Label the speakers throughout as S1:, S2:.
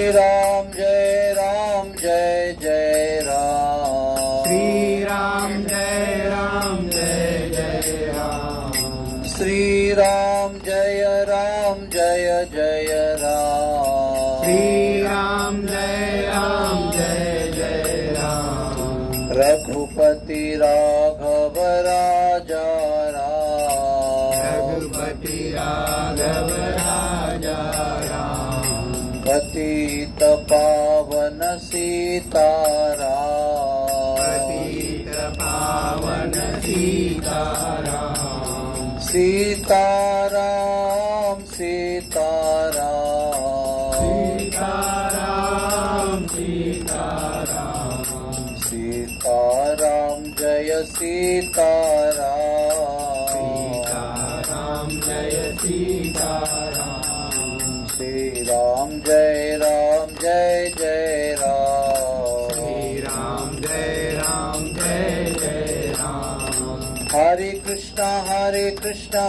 S1: राम जय जय राम।
S2: श्री राम जय जय राम।
S1: श्री राम जय जय राम।
S2: श्री राम जय जय राम।
S1: रघुपति राघव राजा राम।
S2: रघुपति राघव राजा राम।
S1: पतित पावन सीताराम।
S2: पतित पावन सीताराम।
S1: सीताराम सीताराम।
S2: सीताराम सीताराम।
S1: सीताराम जय सीताराम।
S2: सीताराम जय सीताराम।
S1: श्री राम जय जय राम।
S2: श्री राम जय जय राम।
S1: हरे कृष्णा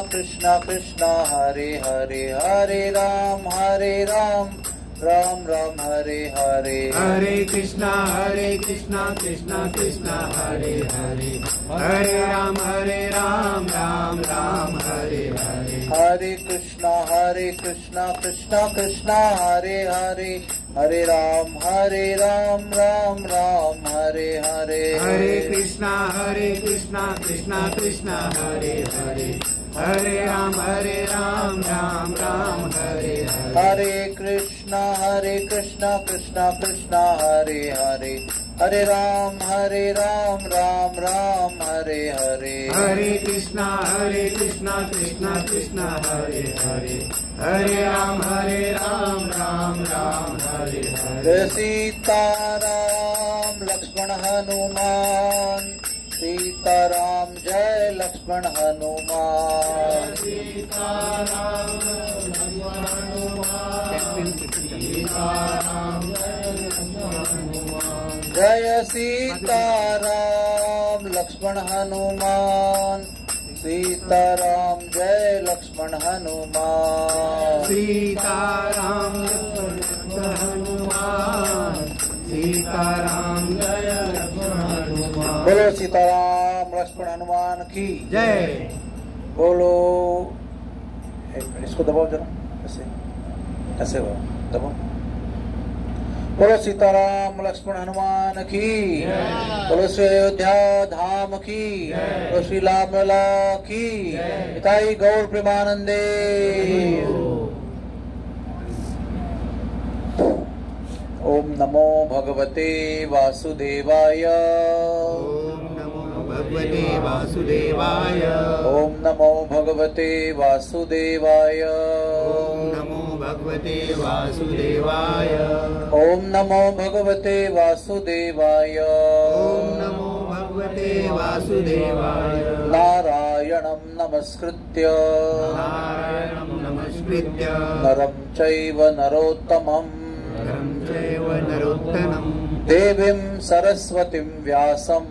S1: कृष्णा कृष्णा हरे हरे, हरे राम राम राम हरे हरे।
S2: हरे कृष्णा कृष्णा कृष्णा हरे हरे, हरे राम राम राम हरे हरे।
S1: हरे कृष्णा कृष्णा कृष्णा हरे हरे, हरे राम राम राम हरे हरे।
S2: हरे कृष्णा कृष्णा कृष्णा हरे हरे, हरे राम राम राम हरे हरे।
S1: हरे कृष्णा कृष्णा कृष्णा हरे हरे, हरे राम राम राम हरे हरे।
S2: हरे कृष्णा कृष्णा कृष्णा हरे हरे, हरे राम राम राम हरे हरे।
S1: जय सीताराम लक्ष्मण हनुमान, सीताराम जय लक्ष्मण हनुमान।
S2: सीताराम लक्ष्मण हनुमान, सीताराम
S1: जय सीताराम लक्ष्मण हनुमान, सीताराम जय लक्ष्मण हनुमान।
S2: सीताराम लक्ष्मण हनुमान, सीताराम जय लक्ष्मण हनुमान।
S1: बोलो सीताराम लक्ष्मण हनुमान की
S2: जय।
S1: बोलो। एक मिनट इसको दबाओ जरा, ऐसे ऐसे दबाओ। बोलो सीताराम लक्ष्मण हनुमान की, बोलो श्री अयोध्या धाम की, बोलो श्री लामला की, पिताई गौर प्रेमानंदे। ओम नमो भगवते वासुदेवाय।
S2: ओम नमो भगवते वासुदेवाय।
S1: ओम नमो भगवते वासुदेवाय।
S2: ओम नमो भगवते वासुदेवाय।
S1: ओम नमो भगवते वासुदेवाय।
S2: ओम नमो भगवते वासुदेवाय।
S1: नारायणं नमस्कृत्य
S2: नारायणं नमस्कृत्य
S1: नरं चैव नरोत्तमं
S2: नरं चैव नरोत्तमं
S1: देवीं सरस्वतीं व्यासं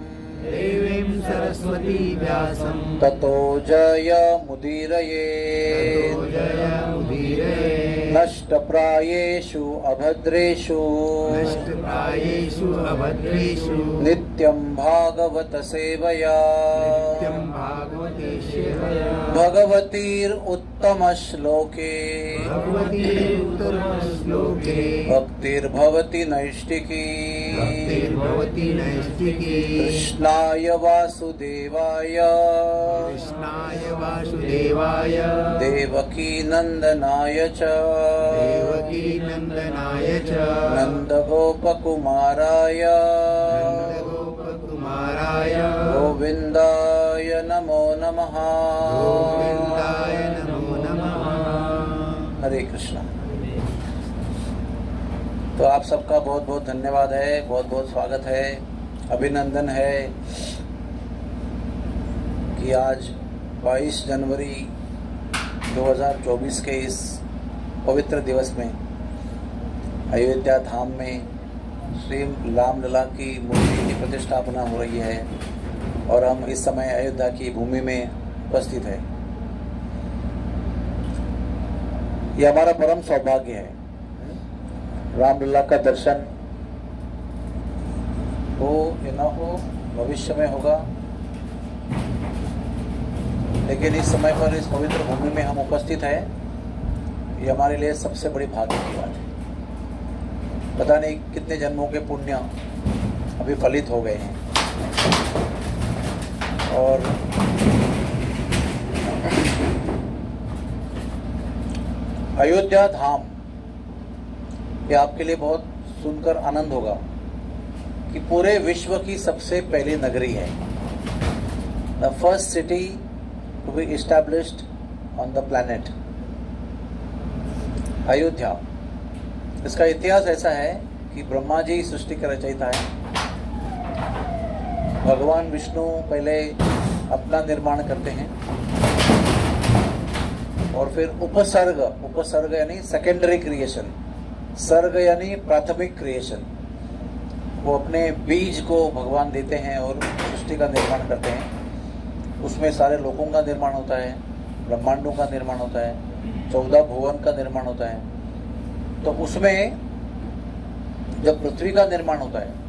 S2: देवीं सरस्वती व्यासं
S1: ततो जयमुदीरये।
S2: ततो जयमुदीरये।
S1: नष्टप्रायेषु अभद्रेषु
S2: नष्टप्रायेषु अभद्रेषु
S1: नित्यं भागवत सेवया।
S2: नित्यं भगवते सेवया।
S1: भगवतीरुत्तमश्लोके
S2: भगवती उत्तमश्लोके
S1: भक्तिर्भवति नैष्टिकी।
S2: भक्तिर्भवति नैष्टिकी।
S1: कृष्णाय वासुदेवाय
S2: कृष्णाय वासुदेवाय
S1: देवकी नंदनाय च
S2: देवकी नंदनाय च
S1: नंदगोपकुमाराय
S2: नंदगोपकुमाराय
S1: गोविंदाय नमो नमः।
S2: गोविंदाय नमो नमः।
S1: हरे कृष्णा। तो आप सबका बहुत बहुत धन्यवाद है, बहुत बहुत स्वागत है, अभिनंदन है कि आज 22 जनवरी 2024 के इस पवित्र दिवस में अयोध्या धाम में श्री रामलला की मूर्ति की प्रतिष्ठापना हो रही है और हम इस समय अयोध्या की भूमि में उपस्थित है। यह हमारा परम सौभाग्य है रामलला का दर्शन हो या ना हो, भविष्य में होगा, लेकिन इस समय पर इस पवित्र भूमि में हम उपस्थित हैं, ये हमारे लिए सबसे बड़ी भाग्य की बात है। पता नहीं कितने जन्मों के पुण्य अभी फलित हो गए हैं। और अयोध्या धाम, ये आपके लिए बहुत सुनकर आनंद होगा कि पूरे विश्व की सबसे पहली नगरी है। The first city to be established on the planet, Ayodhya. इसका इतिहास ऐसा है कि ब्रह्मा जी सृष्टि का रचयिता है। भगवान विष्णु पहले अपना निर्माण करते हैं और फिर उपसर्ग यानी सेकेंडरी क्रिएशन, सर्ग यानी प्राथमिक क्रिएशन, वो अपने बीज को भगवान देते हैं और सृष्टि का निर्माण करते हैं। उसमें सारे लोकों का निर्माण होता है, ब्रह्मांडों का निर्माण होता है, 14 भुवन का निर्माण होता है। तो उसमें जब पृथ्वी का निर्माण होता है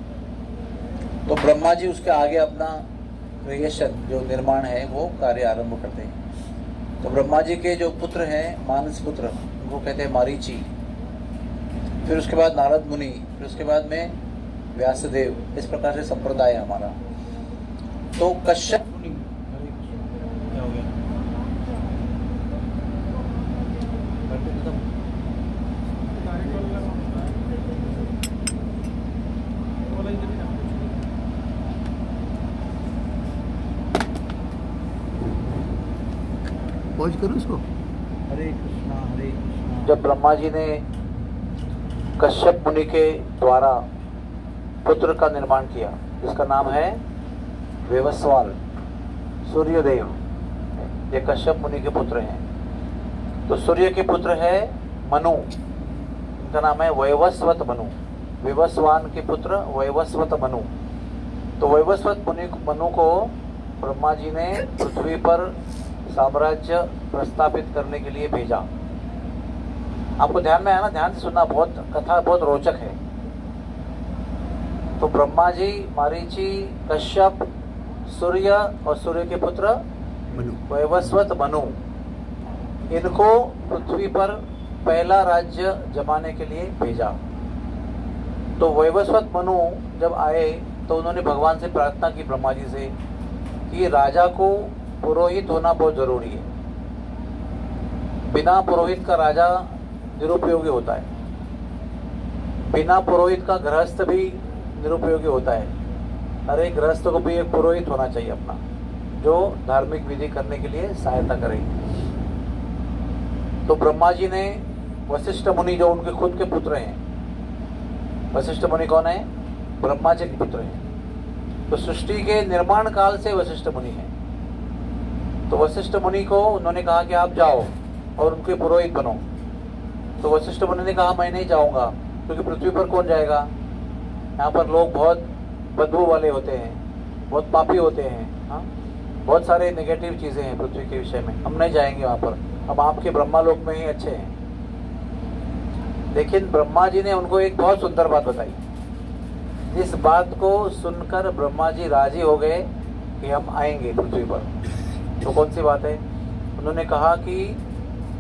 S1: तो ब्रह्मा जी उसके आगे अपना क्रिएशन जो निर्माण है वो कार्य आरंभ करते हैं। तो ब्रह्मा जी के जो पुत्र हैं, मानस पुत्र, उनको कहते हैं मारीची। फिर उसके बाद नारद मुनि, फिर उसके बाद में व्यासदेव। इस प्रकार से संप्रदाय है हमारा। तो कश्यप
S2: पॉज करो इसको।
S1: हरे कृष्णा हरे कृष्णा। जब ब्रह्मा जी ने कश्यप मुनि के द्वारा पुत्र का निर्माण किया, जिसका नाम है वेवस्वाल, सूर्यदेव, ये कश्यप मुनि के पुत्र हैं। तो सूर्य के पुत्र है मनु, इनका नाम है वैवस्वत मनु। विवस्वान के पुत्र वैवस्वत मनु। तो वैवस्वत मनु को ब्रह्मा जी ने पृथ्वी पर साम्राज्य प्रस्तापित करने के लिए भेजा। आपको ध्यान में आया ना? ध्यान से सुनना, बहुत कथा बहुत रोचक है। तो ब्रह्मा जी, मारीची, कश्यप, सूर्य और सूर्य के पुत्र वैवस्वत मनु, इनको पृथ्वी पर पहला राज्य जमाने के लिए भेजा। तो वैवस्वत मनु जब आए तो उन्होंने भगवान से प्रार्थना की, ब्रह्मा जी से, कि राजा को पुरोहित होना बहुत जरूरी है। बिना पुरोहित का राजा निरुपयोगी होता है, बिना पुरोहित का गृहस्थ भी निरुपयोगी होता है। हर एक गृहस्थ को भी एक पुरोहित होना चाहिए अपना, जो धार्मिक विधि करने के लिए सहायता करे। तो ब्रह्मा जी ने वशिष्ठ मुनि, जो उनके खुद के पुत्र हैं, वशिष्ठ मुनि कौन है? ब्रह्मा जी के पुत्र हैं। तो सृष्टि के निर्माण काल से वशिष्ठ मुनि हैं। तो वशिष्ठ मुनि को उन्होंने कहा कि आप जाओ और उनके पुरोहित बनो। तो वशिष्ठ मुनि ने कहा मैं नहीं जाऊंगा, क्योंकि पृथ्वी पर कौन जाएगा? यहाँ पर लोग बहुत बदबू वाले होते हैं, बहुत पापी होते हैं। हाँ, बहुत सारे नेगेटिव चीजें हैं पृथ्वी के विषय में, हम नहीं जाएंगे वहाँ पर, हम आपके ब्रह्मा लोक में ही अच्छे हैं। लेकिन ब्रह्मा जी ने उनको एक बहुत सुंदर बात बताई। जिस बात को सुनकर ब्रह्मा जी राजी हो गए कि हम आएंगे पृथ्वी पर। तो कौन सी बात है? उन्होंने कहा कि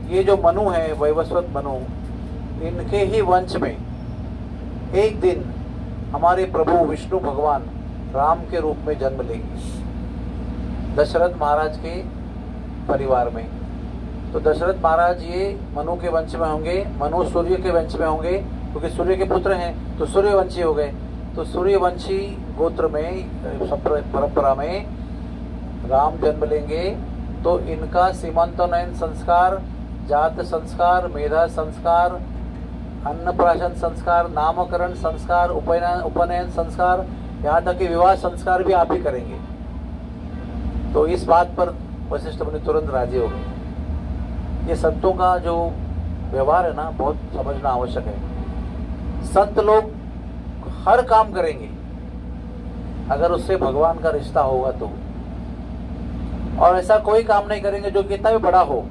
S1: ये जो मनु है, वैवस्वत मनु, इनके ही वंश में एक दिन हमारे प्रभु विष्णु भगवान राम के रूप में जन्म लेंगे, दशरथ महाराज के परिवार में। तो दशरथ महाराज ये मनु के वंश में होंगे, मनु सूर्य के वंश में होंगे, क्योंकि सूर्य के पुत्र हैं तो सूर्यवंशी हो गए। तो सूर्यवंशी गोत्र में, परंपरा में राम जन्म लेंगे। तो इनका सीमंतोन्नयन संस्कार, जात संस्कार, मेधा संस्कार, अन्नप्राशन संस्कार, नामकरण संस्कार, उपनयन संस्कार, यहाँ तक कि विवाह संस्कार भी आप ही करेंगे। तो इस बात पर वशिष्ठ मुनि तुरंत राजी हो गए। ये संतों का जो व्यवहार है ना, बहुत समझना आवश्यक है। संत लोग हर काम करेंगे अगर उससे भगवान का रिश्ता होगा तो, और ऐसा कोई काम नहीं करेंगे जो कितना भी बड़ा हो,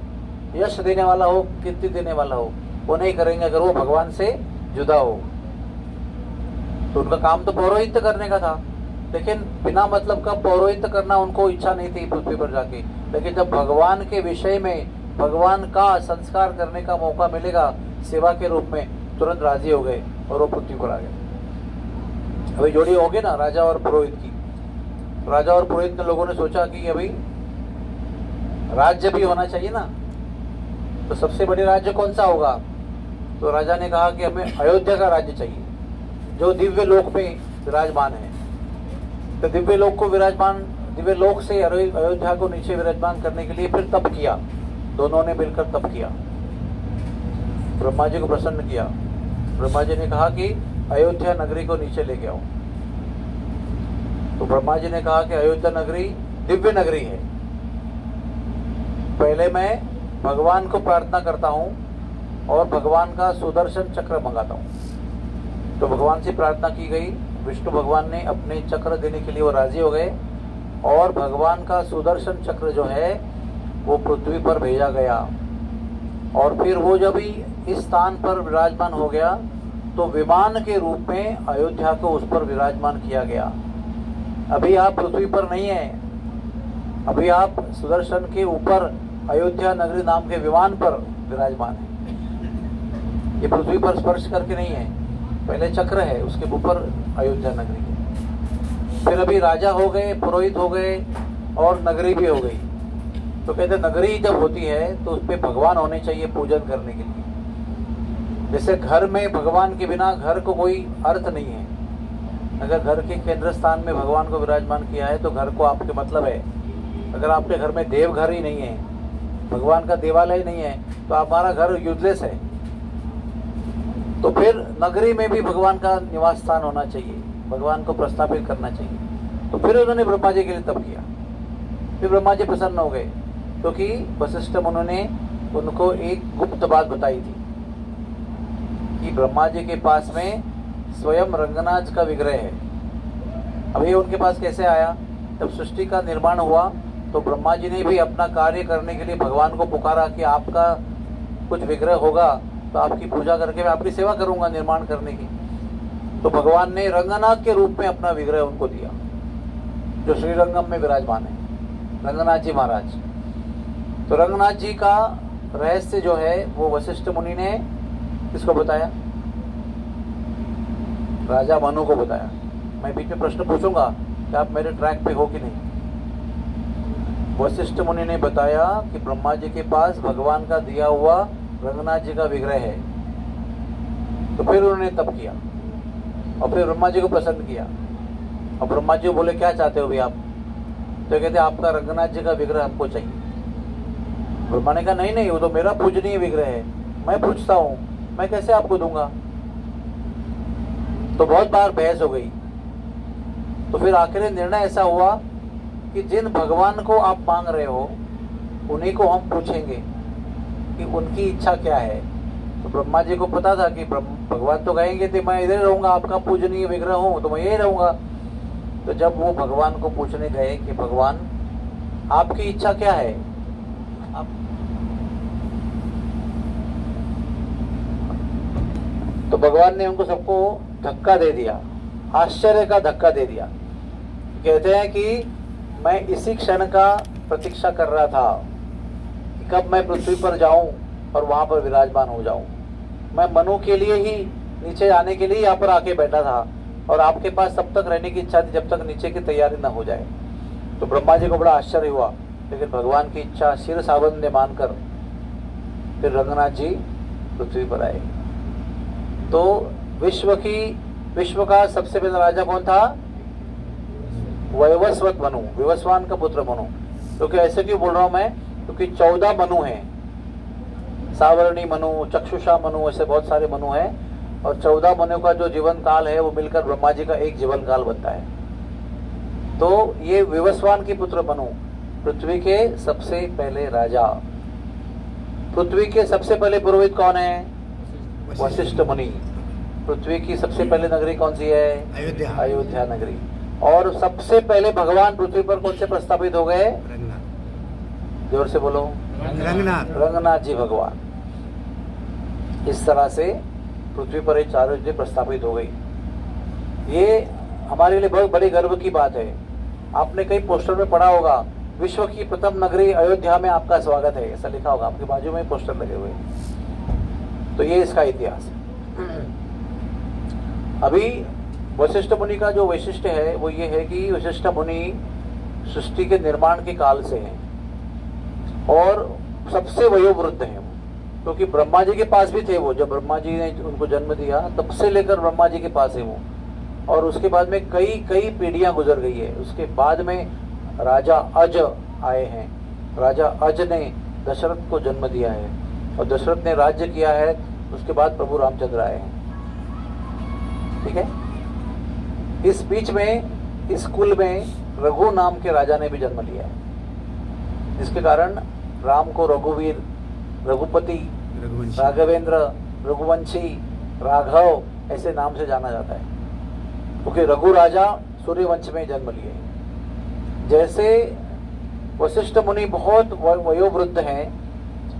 S1: यश देने वाला हो, कीर्ति देने वाला हो, वो नहीं करेंगे अगर वो भगवान से जुदा हो। तो उनका काम तो पौरोहित्य करने का था, लेकिन बिना मतलब का पौरोहित्य करना उनको इच्छा नहीं थी पृथ्वी पर जाके। लेकिन जब भगवान के विषय में भगवान का संस्कार करने का मौका मिलेगा सेवा के रूप में, तुरंत राजी हो गए और वो पृथ्वी पर आ गए। अभी जोड़ी होगी ना राजा और पुरोहित की। राजा और पुरोहित ने लोगों ने सोचा कि अभी राज्य भी होना चाहिए ना, तो सबसे बड़ी राज्य कौन सा होगा? तो राजा ने कहा कि हमें अयोध्या का राज्य चाहिए, जो दिव्य लोक में विराजमान है। तो दिव्य लोक से अयोध्या को नीचे विराजमान करने के लिए फिर तप किया, दोनों ने मिलकर तप किया, ब्रह्मा जी को प्रसन्न किया। ब्रह्मा जी ने कहा कि अयोध्या नगरी को नीचे लेके आओ। तो ब्रह्मा जी ने कहा कि अयोध्या नगरी दिव्य नगरी है, पहले मैं भगवान को प्रार्थना करता हूँ और भगवान का सुदर्शन चक्र मंगाता हूँ। तो भगवान से प्रार्थना की गई, विष्णु भगवान ने अपने चक्र देने के लिए वो राजी हो गए और भगवान का सुदर्शन चक्र जो है वो पृथ्वी पर भेजा गया। और फिर वो जब ही इस स्थान पर विराजमान हो गया तो विमान के रूप में अयोध्या को उस पर विराजमान किया गया। अभी आप पृथ्वी पर नहीं है, अभी आप सुदर्शन के ऊपर अयोध्या नगरी नाम के विमान पर विराजमान है। ये पृथ्वी पर स्पर्श करके नहीं है, पहले चक्र है, उसके ऊपर अयोध्या नगरी है। फिर अभी राजा हो गए, पुरोहित हो गए और नगरी भी हो गई। तो कहते नगरी जब होती है तो उस पर भगवान होने चाहिए पूजन करने के लिए। जैसे घर में भगवान के बिना घर को कोई अर्थ नहीं है। अगर घर के केंद्र स्थान में भगवान को विराजमान किया है तो घर को आपके मतलब है। अगर आपके घर में देवघर ही नहीं है, भगवान का देवालय नहीं है, तो हमारा घर यूजलेस है। तो फिर नगरी में भी भगवान का निवास स्थान होना चाहिए, भगवान को प्रस्थापित करना चाहिए। तो फिर उन्होंने ब्रह्मा जी के लिए तप किया। फिर ब्रह्मा जी प्रसन्न हो गए क्योंकि वशिष्ठ मुनि ने उनको एक गुप्त बात बताई थी कि ब्रह्मा जी के पास में स्वयं रंगनाथ का विग्रह है। अब ये उनके पास कैसे आया? जब सृष्टि का निर्माण हुआ तो ब्रह्मा जी ने भी अपना कार्य करने के लिए भगवान को पुकारा कि आपका कुछ विग्रह होगा तो आपकी पूजा करके मैं आपकी सेवा करूंगा निर्माण करने की। तो भगवान ने रंगनाथ के रूप में अपना विग्रह उनको दिया, जो श्रीरंगम में विराजमान है, रंगनाथ जी महाराज। तो रंगनाथ जी का रहस्य जो है वो वशिष्ठ मुनि ने किसको बताया? राजा मनु को बताया। मैं बीच में प्रश्न पूछूंगा कि आप मेरे ट्रैक पे हो कि नहीं। वशिष्ठ मुनि ने बताया कि ब्रह्मा जी के पास भगवान का दिया हुआ रंगनाथ जी का विग्रह है। तो फिर उन्होंने तप किया और फिर ब्रह्मा जी को प्रसन्न किया। और ब्रह्मा जी बोले क्या चाहते हो भी आप? तो कहते आपका रंगनाथ जी का विग्रह हमको चाहिए। ब्रह्मा ने कहा नहीं नहीं, वो तो मेरा पूजनीय विग्रह है, मैं पूछता हूँ, मैं कैसे आपको दूंगा? तो बहुत बार बहस हो गई। तो फिर आखिर निर्णय ऐसा हुआ कि जिन भगवान को आप मांग रहे हो उन्हीं को हम पूछेंगे कि उनकी इच्छा क्या है। तो ब्रह्मा जी को पता था कि भगवान तो कहेंगे कि मैं इधर रहूंगा, आपका पूजनीय विग्रह हूं तो मैं यही रहूंगा। तो जब वो भगवान को पूछने गए कि भगवान आपकी इच्छा क्या है, आप तो भगवान ने उनको सबको धक्का दे दिया, आश्चर्य का धक्का दे दिया। कहते हैं कि मैं इसी क्षण का प्रतीक्षा कर रहा था कि कब मैं पृथ्वी पर जाऊं और वहां पर विराजमान हो जाऊं। मैं मनु के लिए ही नीचे आने के लिए यहाँ पर आके बैठा था और आपके पास तब तक रहने की इच्छा थी जब तक नीचे की तैयारी न हो जाए। तो ब्रह्मा जी को बड़ा आश्चर्य हुआ, लेकिन भगवान की इच्छा शिर सावंत मानकर फिर रंगनाथ जी पृथ्वी पर आए। तो विश्व का सबसे पहला राजा कौन था? वैवस्वत मनु, विवस्वान का पुत्र मनु। क्योंकि ऐसे क्यों बोल रहा हूं मैं? क्योंकि 14 मनु हैं, सावर्णी मनु, चक्षुषा मनु, ऐसे बहुत सारे मनु हैं। और 14 मनु का जो जीवन काल है वो मिलकर ब्रह्मा जी का एक जीवन काल बनता है। तो ये विवस्वान के पुत्र मनु पृथ्वी के सबसे पहले राजा। पृथ्वी के सबसे पहले पुरोहित कौन है? वशिष्ठ मुनि। पृथ्वी की सबसे पहले नगरी कौन सी है? अयोध्या नगरी। और सबसे पहले भगवान पृथ्वी पर कौन से प्रस्थापित हो गए? जोर से बोलो। रंगनाथ जी भगवान। इस तरह से पृथ्वी पर एक चारों युद्धि प्रस्थापित हो गई। ये हमारे लिए बहुत बड़े गर्व की बात है। आपने कई पोस्टर में पढ़ा होगा, विश्व की प्रथम नगरी अयोध्या में आपका स्वागत है, ऐसा लिखा होगा, आपके बाजू में पोस्टर लगे हुए। तो ये इसका इतिहास है। अभी वशिष्ठ मुनि का जो वैशिष्ट्य है वो ये है कि वशिष्ठ मुनि सृष्टि के निर्माण के काल से हैं और सबसे वयोवृद्ध हैं, क्योंकि ब्रह्मा जी के पास भी थे वो। जब ब्रह्मा जी ने उनको जन्म दिया तब से लेकर ब्रह्मा जी के पास है वो, और उसके बाद में कई कई पीढ़ियां गुजर गई है। उसके बाद में राजा अज आए हैं। राजा अज ने दशरथ को जन्म दिया है और दशरथ ने राज्य किया है। उसके बाद प्रभु रामचंद्र आए हैं। ठीक है। इस बीच में इस कुल में रघु नाम के राजा ने भी जन्म लिया है, जिसके कारण राम को रघुवीर, रघुपति, राघवेंद्र, रघुवंशी, राघव ऐसे नाम से जाना जाता है, क्योंकि रघु राजा सूर्यवंश में जन्म लिए। जैसे वशिष्ठ मुनि बहुत वयोवृद्ध हैं,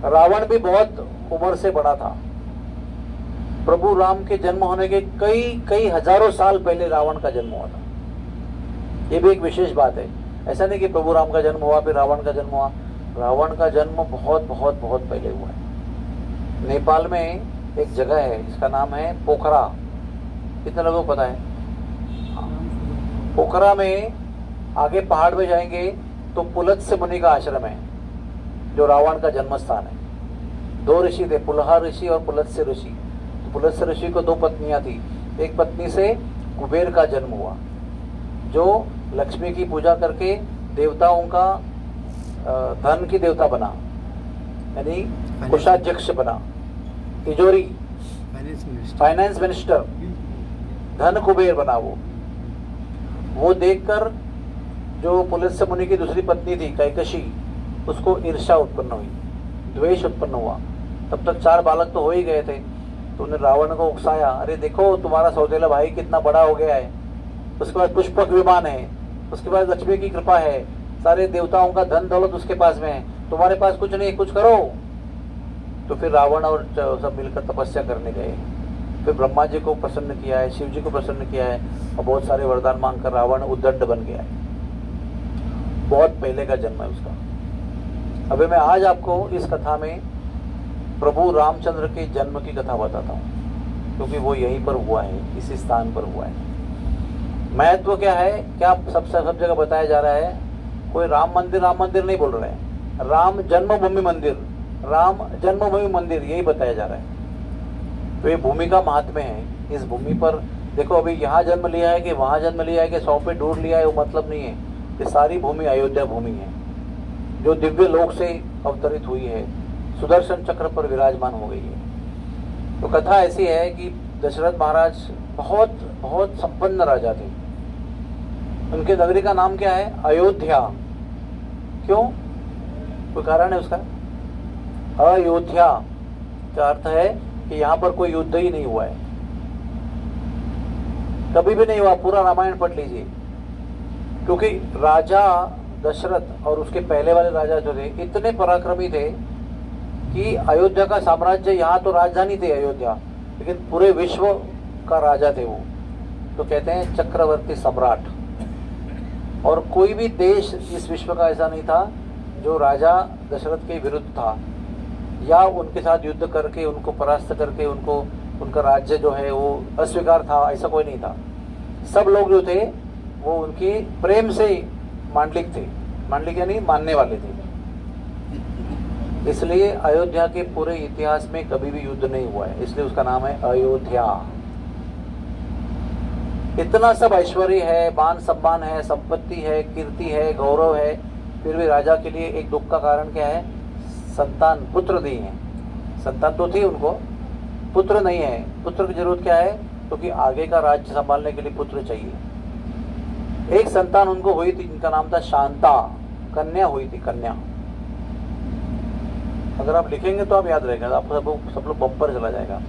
S1: रावण भी बहुत उम्र से बड़ा था। प्रभु राम के जन्म होने के कई कई हजारों साल पहले रावण का जन्म हुआ था। ये भी एक विशेष बात है। ऐसा नहीं कि प्रभु राम का जन्म हुआ फिर रावण का जन्म हुआ। रावण का जन्म बहुत बहुत बहुत पहले हुआ है। नेपाल में एक जगह है जिसका नाम है पोखरा। कितने लोगों को पता है? पोखरा में आगे पहाड़ में जाएंगे तो पुलत्स्य मुनि का आश्रम है, जो रावण का जन्म स्थान है। दो ऋषि थे, पुलहा ऋषि और पुलत्स्य ऋषि। तो पुलत्स्य ऋषि को दो पत्नियां थी। एक पत्नी से कुबेर का जन्म हुआ, जो लक्ष्मी की पूजा करके देवताओं का धन की देवता बना, यानी कोषाध्यक्ष बना, तिजोरी, फाइनेंस मिनिस्टर, धन कुबेर बना। वो देखकर जो पुलत्स्य मुनि की दूसरी पत्नी थी कैकशी, उसको ईर्ष्या उत्पन्न हुई, द्वेष उत्पन्न हुआ। तब तक 4 बालक तो हो ही गए थे। तो उन्हें रावण को उकसाया, अरे देखो तुम्हारा सौतेला भाई कितना बड़ा हो गया है। उसके बाद पुष्पक विमान है, उसके बाद लक्ष्मी की कृपा है, सारे देवताओं का धन दौलत उसके पास में है, तुम्हारे पास कुछ नहीं, कुछ करो। तो फिर रावण और सब मिलकर तपस्या करने गए। फिर ब्रह्मा जी को प्रसन्न किया है, शिव जी को प्रसन्न किया है, और बहुत सारे वरदान मांगकर रावण उद्दंड बन गया है। बहुत पहले का जन्म है उसका। अभी मैं आज आपको इस कथा में प्रभु रामचंद्र के जन्म की कथा बताता हूँ, क्योंकि वो यहीं पर हुआ है, इसी स्थान पर हुआ है। महत्व क्या है? क्या सब जगह बताया जा रहा है? कोई राम मंदिर नहीं बोल रहे हैं, राम जन्मभूमि मंदिर, राम जन्मभूमि मंदिर, यही बताया जा रहा है। तो ये भूमि का महात्म्य है। इस भूमि पर देखो, अभी यहाँ जन्म लिया है कि वहाँ जन्म लिया है कि 100 फीट दूर लिया है, वो मतलब नहीं है। ये सारी भूमि अयोध्या भूमि है, जो दिव्य लोक से अवतरित हुई है, सुदर्शन चक्र पर विराजमान हो गई है। तो कथा ऐसी है कि दशरथ महाराज बहुत बहुत संपन्न राजा थे। उनके नगरी का नाम क्या है? अयोध्या। क्यों? कोई कारण है उसका? अयोध्या का अर्थ है कि यहाँ पर कोई युद्ध ही नहीं हुआ है, कभी भी नहीं हुआ। पूरा रामायण पढ़ लीजिए। क्योंकि राजा दशरथ और उसके पहले वाले राजा जो थे इतने पराक्रमी थे कि अयोध्या का साम्राज्य, यहाँ तो राजधानी थी अयोध्या, लेकिन पूरे विश्व का राजा थे वो। तो कहते हैं चक्रवर्ती सम्राट। और कोई भी देश इस विश्व का ऐसा नहीं था जो राजा दशरथ के विरुद्ध था, या उनके साथ युद्ध करके उनको परास्त करके उनका राज्य जो है वो अस्वीकार था, ऐसा कोई नहीं था। सब लोग जो थे वो उनकी प्रेम से मांडलिक थे। मांडलिक यानी मानने वाले थे। इसलिए अयोध्या के पूरे इतिहास में कभी भी युद्ध नहीं हुआ है, इसलिए उसका नाम है अयोध्या। इतना सब ऐश्वर्य है, मान सम्मान है, संपत्ति है, कीर्ति है, गौरव है, फिर भी राजा के लिए एक दुख का कारण क्या है? संतान, पुत्र नहीं है। संतान तो थी उनको, पुत्र नहीं है। पुत्र की जरूरत क्या है? क्योंकि आगे का राज्य संभालने के लिए पुत्र चाहिए। एक संतान उनको हुई थी जिनका नाम था शांता, कन्या हुई थी, कन्या। अगर आप लिखेंगे तो आप याद रहेगा, आपको सब लोग बम्पर चला जाएगा।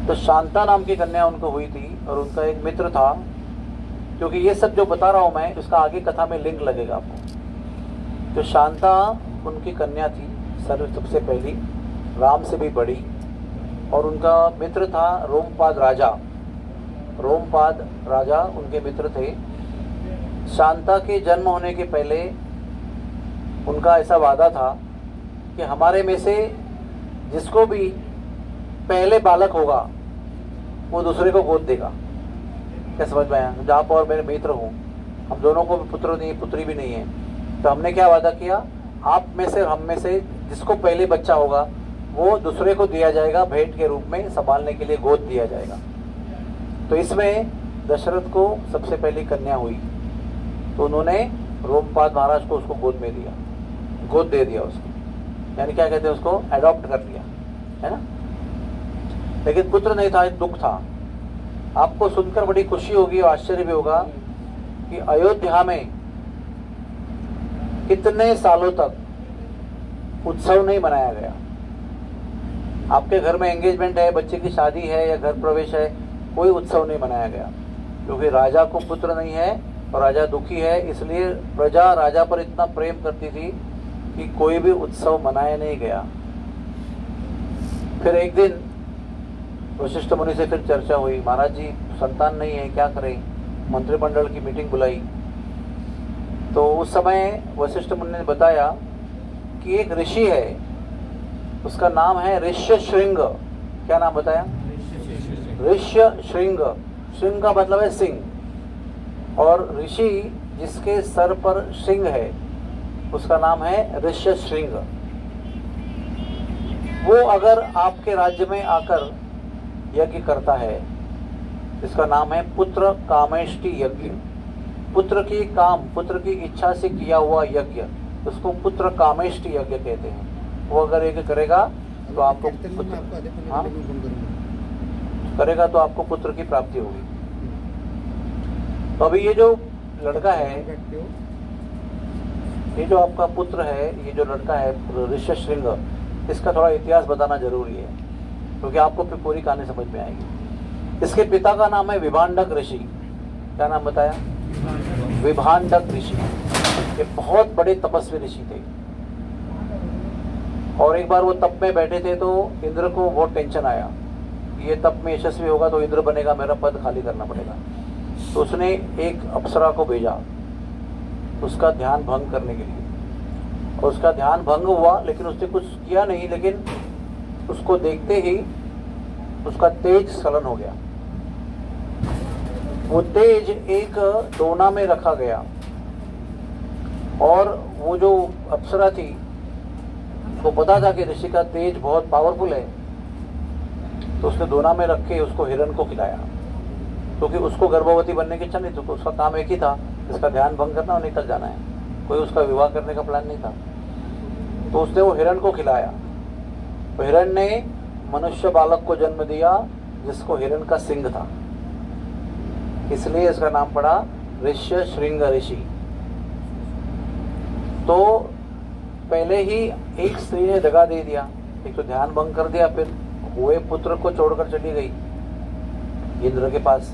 S1: तो शांता नाम की कन्या उनको हुई थी, और उनका एक मित्र था। क्योंकि ये सब जो बता रहा हूं मैं, इसका आगे कथा में लिंक लगेगा आपको। तो शांता उनकी कन्या थी, सबसे पहली, राम से भी बड़ी, और उनका मित्र था रोमपाद राजा। रोमपाद राजा उनके मित्र थे। शांता के जन्म होने के पहले उनका ऐसा वादा था कि हमारे में से जिसको भी पहले बालक होगा वो दूसरे को गोद देगा। क्या समझ में आया? जो आप और मेरे मित्र हूँ, हम दोनों को भी पुत्र नहीं पुत्री भी नहीं है, तो हमने क्या वादा किया, आप में से हम में से जिसको पहले बच्चा होगा वो दूसरे को दिया जाएगा, भेंट के रूप में संभालने के लिए गोद दिया जाएगा। तो इसमें दशरथ को सबसे पहली कन्या हुई, तो उन्होंने रोमपाद महाराज को उसको गोद में दिया, गोद दे दिया उसको, यानी क्या कहते हैं उसको, एडॉप्ट कर लिया, है ना। लेकिन पुत्र नहीं था, एक दुख था। आपको सुनकर बड़ी खुशी होगी और आश्चर्य भी होगा कि अयोध्या में कितने सालों तक उत्सव नहीं मनाया गया। आपके घर में एंगेजमेंट है, बच्चे की शादी है या घर प्रवेश है, कोई उत्सव नहीं मनाया गया, क्योंकि राजा को पुत्र नहीं है और राजा दुखी है। इसलिए प्रजा राजा पर इतना प्रेम करती थी कि कोई भी उत्सव मनाया नहीं गया। फिर एक दिन वशिष्ठ मुनि से फिर चर्चा हुई, महाराज जी संतान नहीं है, क्या करें। मंत्रिमंडल की मीटिंग बुलाई, तो उस समय वशिष्ठ मुनि ने बताया कि एक ऋषि है, उसका नाम है ऋष्यशृंग। क्या नाम बताया? ऋष्यशृंग। श्रृंग का मतलब है सिंह, और ऋषि जिसके सर पर सिंह है उसका नाम है ऋष्यशृंग। वो अगर आपके राज्य में आकर यज्ञ करता है, इसका नाम है पुत्र कामेष्टि यज्ञ। पुत्र की काम, पुत्र की इच्छा से किया हुआ यज्ञ, उसको पुत्र कामेष्टि यज्ञ कहते हैं। वो अगर यज्ञ करेगा तो आपको पुत्र, हाँ, करेगा तो आपको पुत्र की प्राप्ति होगी। तो अभी ये जो लड़का है, ये जो आपका पुत्र है, ये जो लड़का है ऋष्यशृंग, इसका थोड़ा इतिहास बताना जरूरी है, क्योंकि आपको फिर पूरी कहानी समझ में आएगी। इसके पिता का नाम है विभांडक ऋषि। क्या नाम बताया? विभांडक ऋषि। ये बहुत बड़े तपस्वी ऋषि थे, और एक बार वो तप में बैठे थे तो इंद्र को बहुत टेंशन आया, ये तप में यशस्वी होगा तो इंद्र बनेगा, मेरा पद खाली करना पड़ेगा। तो उसने एक अप्सरा को भेजा उसका ध्यान भंग करने के लिए, और उसका ध्यान भंग हुआ, लेकिन उसने कुछ किया नहीं, लेकिन उसको देखते ही उसका तेज स्खलन हो गया। वो तेज एक दोना में रखा गया, और वो जो अप्सरा थी वो पता था कि ऋषि का तेज बहुत पावरफुल है, तो उसने दोना में रख के उसको हिरण को खिलाया, क्योंकि उसको गर्भवती बनने की इच्छा नहीं थी, तो उसका काम एक ही था, इसका ध्यान भंग करना और निकल जाना है, कोई उसका विवाह करने का प्लान नहीं था। तो उसने वो हिरण को खिलाया, तो हिरण ने मनुष्य बालक को जन्म दिया जिसको हिरण का सिंग था, इसलिए इसका नाम पड़ा ऋष्यशृंग ऋषि। तो पहले ही एक स्त्री ने दगा दे दिया, एक तो ध्यान भंग कर दिया, फिर हुए पुत्र को छोड़कर चली गई इंद्र के पास।